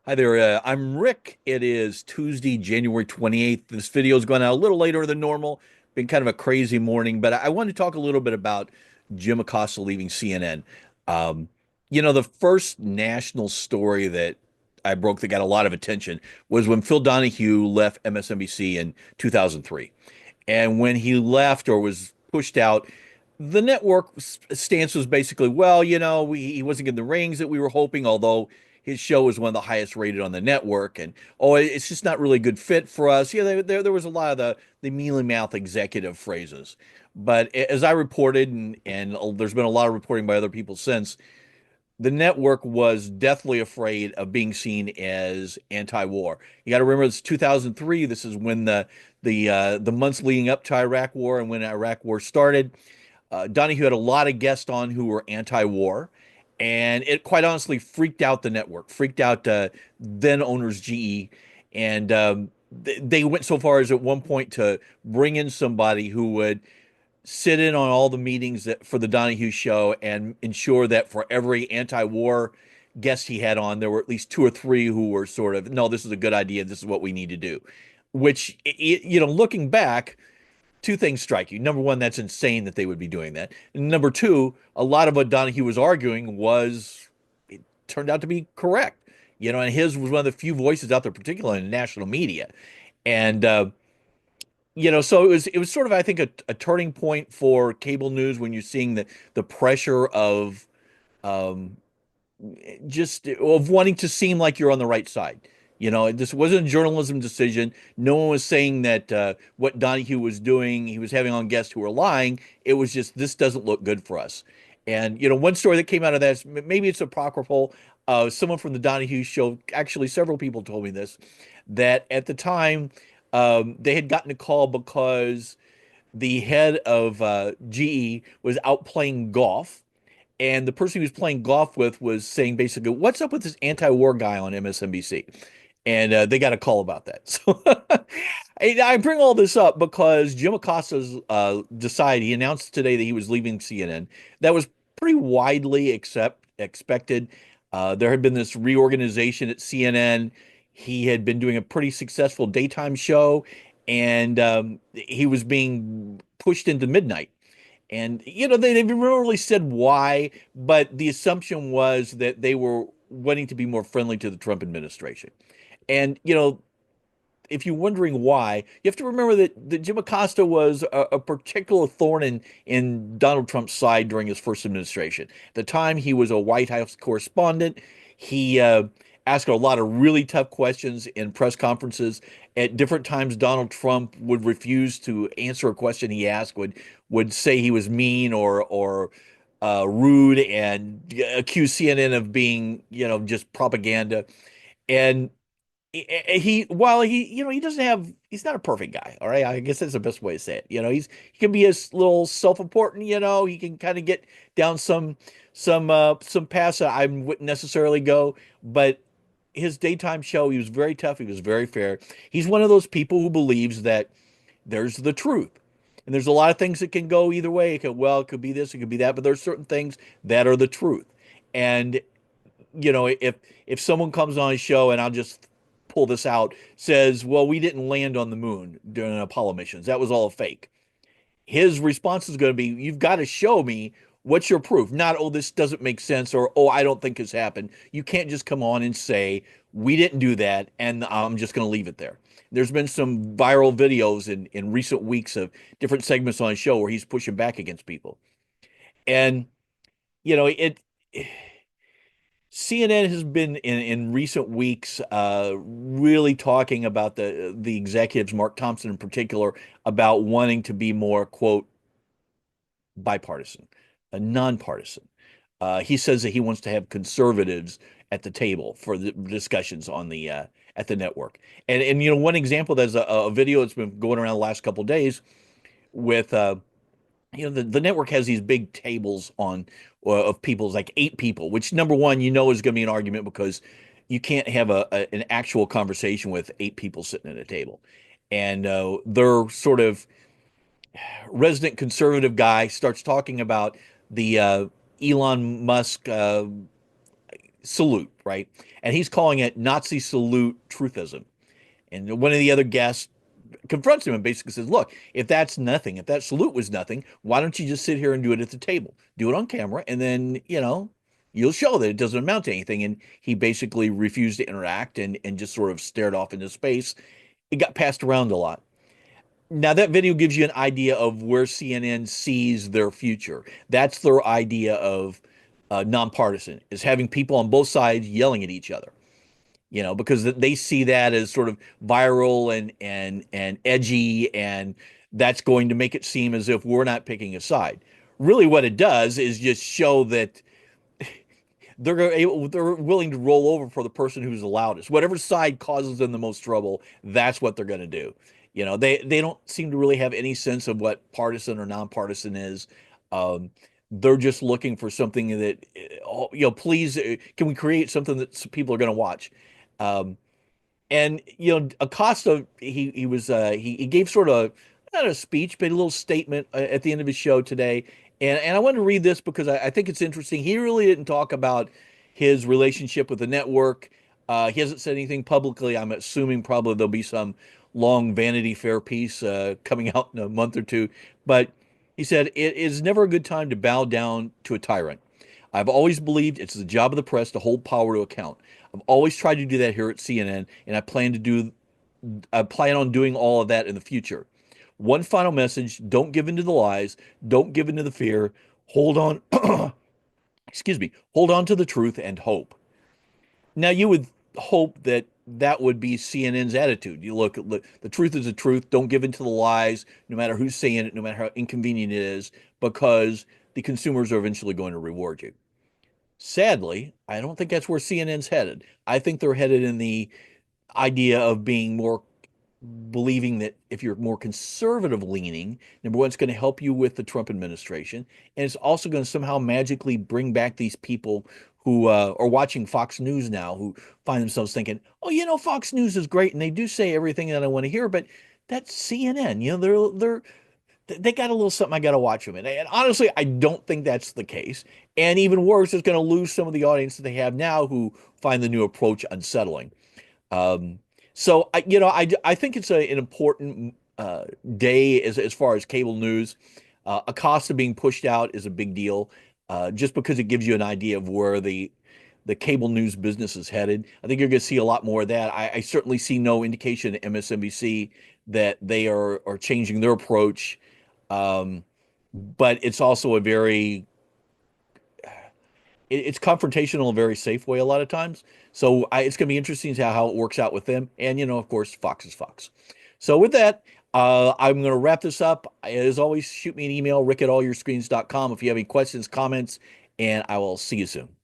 Hi there. I'm Rick. It is Tuesday, January 28th. This video is going out a little later than normal. Been kind of a crazy morning, but I wanted to talk a little bit about Jim Acosta leaving CNN. Um, the first national story that I broke that got a lot of attention was when Phil Donahue left MSNBC in 2003. And when he left or was pushed out, the network stance was basically, well, he wasn't getting the ratings that we were hoping, although his show was one of the highest rated on the network. And oh, it's just not really a good fit for us. Yeah, there was a lot of the mealy mouth executive phrases. But as I reported, and there's been a lot of reporting by other people since, the network was deathly afraid of being seen as anti-war. You got to remember it's 2003. This is when the months leading up to Iraq War and when Iraq War started. Donahue had a lot of guests on who were anti-war, and it quite honestly freaked out the network, freaked out then owners GE, and they went so far as at one point to bring in somebody who would sit in on all the meetings for the Donahue show and ensure that for every anti-war guest he had on, there were at least two or three who were sort of, no, this is a good idea. This is what we need to do. Which, looking back, two things strike you. Number one, that's insane that they would be doing that. And number two, a lot of what Donahue was arguing it turned out to be correct. And his was one of the few voices out there, particularly in the national media. And so it was sort of, I think, a turning point for cable news when you're seeing the pressure of um, just of wanting to seem like you're on the right side. This wasn't a journalism decision. No one was saying that what Donahue was doing, he was having on guests who were lying. It was just, this doesn't look good for us. And, one story that came out of that is maybe it's apocryphal. Someone from the Donahue show, actually, several people told me this, that at the time, they had gotten a call because the head of GE was out playing golf, and the person he was playing golf with was saying basically, "What's up with this anti-war guy on MSNBC?" And they got a call about that. So I bring all this up because Jim Acosta's decided he announced today that he was leaving CNN. That was pretty widely expected. There had been this reorganization at CNN. He had been doing a pretty successful daytime show, and he was being pushed into midnight. And they never really said why, but the assumption was that they were wanting to be more friendly to the Trump administration. And if you're wondering why, you have to remember that Jim Acosta was a particular thorn in Donald Trump's side during his first administration. At the time, he was a White House correspondent. He asked a lot of really tough questions in press conferences. At different times, Donald Trump would refuse to answer a question he asked, would say he was mean or rude, and accuse CNN of being, just propaganda. And while he doesn't have, he's not a perfect guy. All right, I guess that's the best way to say it. He can be a little self-important. He can kind of get down some paths that I wouldn't necessarily go. But his daytime show, he was very tough. He was very fair. He's one of those people who believes that there's the truth. And there's a lot of things that can go either way. It could be this, it could be that, but there's certain things that are the truth. And if someone comes on a show, and I'll just pull this out, says, "Well, we didn't land on the moon during Apollo missions. That was all fake." His response is going to be, "You've got to show me what's your proof. Not, oh, this doesn't make sense, or oh, I don't think it's happened." You can't just come on and say, "We didn't do that," and I'm just going to leave it there. There's been some viral videos in recent weeks of different segments on a show where he's pushing back against people. And it CNN has been in recent weeks really talking about the executives, Mark Thompson in particular, about wanting to be more, quote, bipartisan, nonpartisan. He says that he wants to have conservatives at the table for the discussions on the at the network. And one example, there's a video that's been going around the last couple of days with the network has these big tables on of people's, like 8 people, which number one, is going to be an argument because you can't have an actual conversation with 8 people sitting at a table. And their sort of resident conservative guy starts talking about the Elon Musk salute, right? and he's calling it Nazi salute truthism. And one of the other guests confronts him and basically says, "Look, if that's nothing, if that salute was nothing, why don't you just sit here and do it at the table? Do it on camera, and then you'll show that it doesn't amount to anything." And he basically refused to interact and just sort of stared off into space. It got passed around a lot. Now that video gives you an idea of where CNN sees their future. That's their idea of nonpartisan, is having people on both sides yelling at each other. Because they see that as sort of viral and edgy, and that's going to make it seem as if we're not picking a side. Really, what it does is just show that they're willing to roll over for the person who's the loudest. Whatever side causes them the most trouble, that's what they're going to do. They don't seem to really have any sense of what partisan or nonpartisan is. Um, they're just looking for something that, please, can we create something that people are going to watch? Um, and Acosta, he gave sort of not a speech, but a little statement at the end of his show today. And I wanted to read this because I think it's interesting. He really didn't talk about his relationship with the network. He hasn't said anything publicly. I'm assuming probably there'll be some long Vanity Fair piece coming out in a month or two. But he said, "It is never a good time to bow down to a tyrant. I've always believed it's the job of the press to hold power to account. I've always tried to do that here at CNN, and I plan on doing all of that in the future. One final message: don't give in to the lies, don't give in to the fear. Hold on, excuse me, hold on to the truth and hope." Now, you would hope that that would be CNN's attitude. You look, the truth is the truth. Don't give in to the lies, no matter who's saying it, no matter how inconvenient it is, because the consumers are eventually going to reward you. Sadly, I don't think that's where CNN's headed. I think they're headed in the idea of being more believing that if you're more conservative leaning, number one, it's going to help you with the Trump administration. And it's also going to somehow magically bring back these people who are watching Fox News now, who find themselves thinking, oh, Fox News is great. And they do say everything that I want to hear, but that's CNN. They got a little something I got to watch them in. And honestly, I don't think that's the case. And even worse, it's going to lose some of the audience that they have now who find the new approach unsettling. Um, so I think it's an important day as far as cable news. Acosta being pushed out is a big deal, just because it gives you an idea of where the cable news business is headed. I think you're going to see a lot more of that. I certainly see no indication at MSNBC that they are changing their approach. Um, but it's also it's confrontational in a very safe way a lot of times. So it's going to be interesting to how it works out with them. And, of course, Fox is Fox. So with that, I'm going to wrap this up. As always, shoot me an email, rick@allyourscreens.com if you have any questions, comments, and I will see you soon.